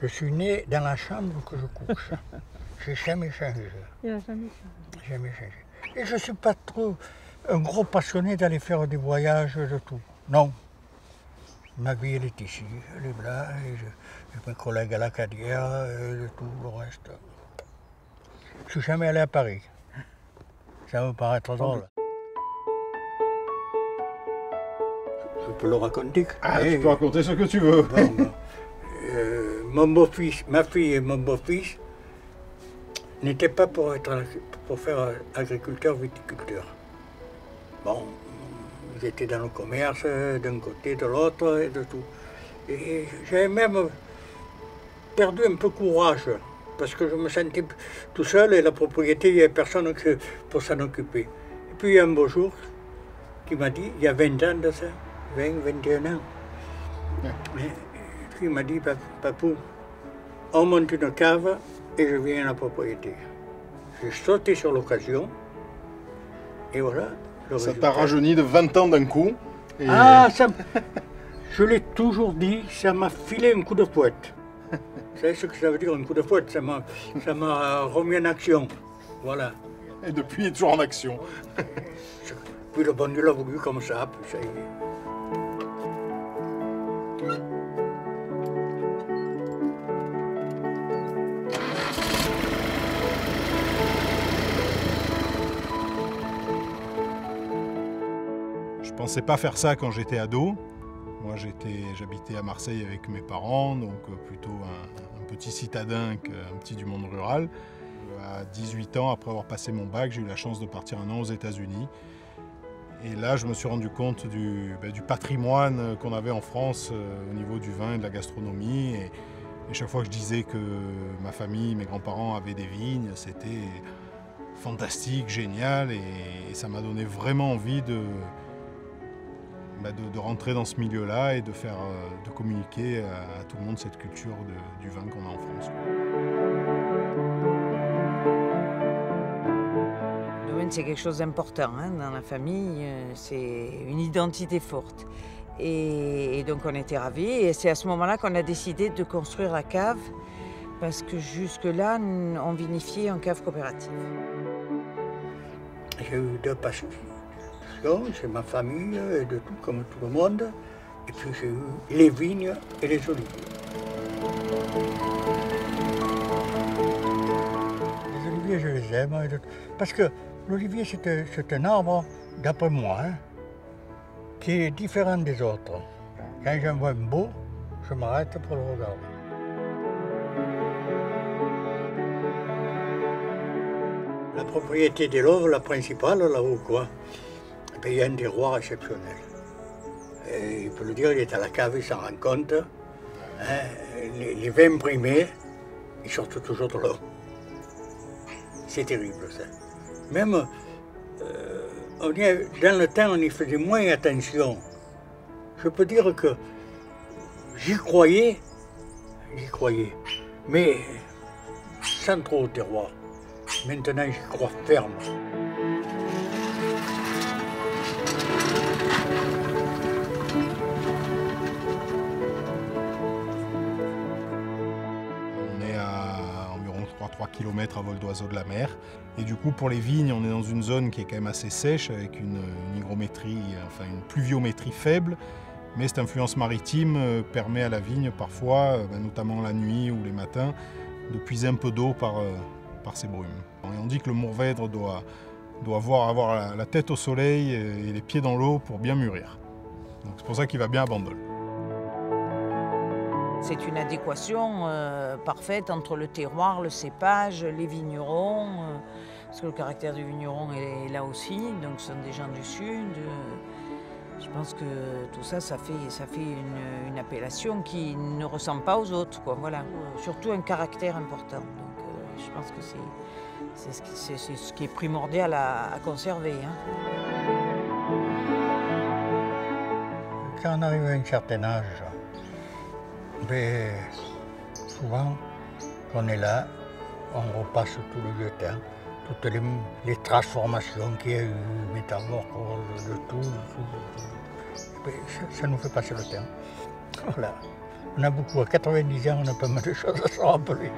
Je suis né dans la chambre que je couche. J'ai jamais changé. Il n'a jamais changé. Jamais changé. Et je ne suis pas trop un gros passionné d'aller faire des voyages de tout. Non. Ma vie, elle est ici, elle est là, et j'ai mes collègues à la carrière, et tout le reste. Je ne suis jamais allé à Paris. Ça me paraît trop drôle. Je peux le raconter. Ah, tu peux raconter ce que tu veux. Bon, mon beau-fils, ma fille et mon beau-fils n'étaient pas pour faire agriculteur, viticulteur. Bon, ils étaient dans le commerce, d'un côté, de l'autre, et de tout. Et j'avais même perdu un peu courage, parce que je me sentais tout seul et la propriété, il n'y avait personne pour s'en occuper. Et puis il y a un beau jour qui m'a dit, il y a 20 ans de ça, 20, 21 ans. Et puis il m'a dit, papou, on monte une cave et je viens à la propriété. J'ai sauté sur l'occasion et voilà. Ça t'a rajeuni de 20 ans d'un coup. Et... Ah, ça, je l'ai toujours dit, ça m'a filé un coup de fouette. Vous savez ce que ça veut dire un coup de fouette? Ça m'a remis en action. Voilà. Et depuis, il est toujours en action. Puis le bon Dieu l'a voulu comme ça, puis ça y est. Je pensais pas faire ça quand j'étais ado. Moi, j'habitais à Marseille avec mes parents, donc plutôt un petit citadin qu'un petit du monde rural. À 18 ans, après avoir passé mon bac, j'ai eu la chance de partir un an aux États-Unis. Et là, je me suis rendu compte du patrimoine qu'on avait en France au niveau du vin et de la gastronomie. Et chaque fois que je disais que ma famille, mes grands-parents avaient des vignes, c'était fantastique, génial. Et ça m'a donné vraiment envie de rentrer dans ce milieu-là et de communiquer à tout le monde cette culture du vin qu'on a en France. Le domaine, c'est quelque chose d'important dans la famille, c'est une identité forte. Et donc on était ravis et c'est à ce moment-là qu'on a décidé de construire la cave parce que jusque-là, on vinifiait en cave coopérative. J'ai eu deux passions. C'est ma famille, et de tout, comme tout le monde. Et puis j'ai eu les vignes et les oliviers. Les oliviers, je les aime. Parce que l'olivier, c'est un arbre, d'après moi, qui est différent des autres. Quand j'en vois un beau, je m'arrête pour le regarder. La propriété des Loves, la principale, là-haut, quoi. Il y a un terroir exceptionnel. Et il peut le dire, il est à la cave, il s'en rend compte. Les vins primés, ils sortent toujours de l'eau. C'est terrible, ça. Même, dans le temps, on y faisait moins attention. Je peux dire que j'y croyais, mais sans trop au terroir. Maintenant, j'y crois ferme. On est à environ 3 km à vol d'oiseau de la mer. Et du coup, pour les vignes, on est dans une zone qui est quand même assez sèche, avec une hygrométrie, enfin une pluviométrie faible. Mais cette influence maritime permet à la vigne, parfois, notamment la nuit ou les matins, de puiser un peu d'eau par ces brumes. Et on dit que le Mourvèdre doit avoir la tête au soleil et les pieds dans l'eau pour bien mûrir. C'est pour ça qu'il va bien à Bandol. C'est une adéquation parfaite entre le terroir, le cépage, les vignerons, parce que le caractère du vigneron est là aussi, donc ce sont des gens du sud. Je pense que tout ça, ça fait une appellation qui ne ressemble pas aux autres, quoi, voilà. Surtout un caractère important. Donc je pense que c'est ce qui est primordial à conserver. Quand on arrive à un certain âge, mais souvent, quand on est là, on repasse tout le vieux temps, toutes les transformations qu'il y a eu, métamorphoses, de tout. Ça nous fait passer le temps. Voilà. On a beaucoup, à 90 ans, on a pas mal de choses à se rappeler.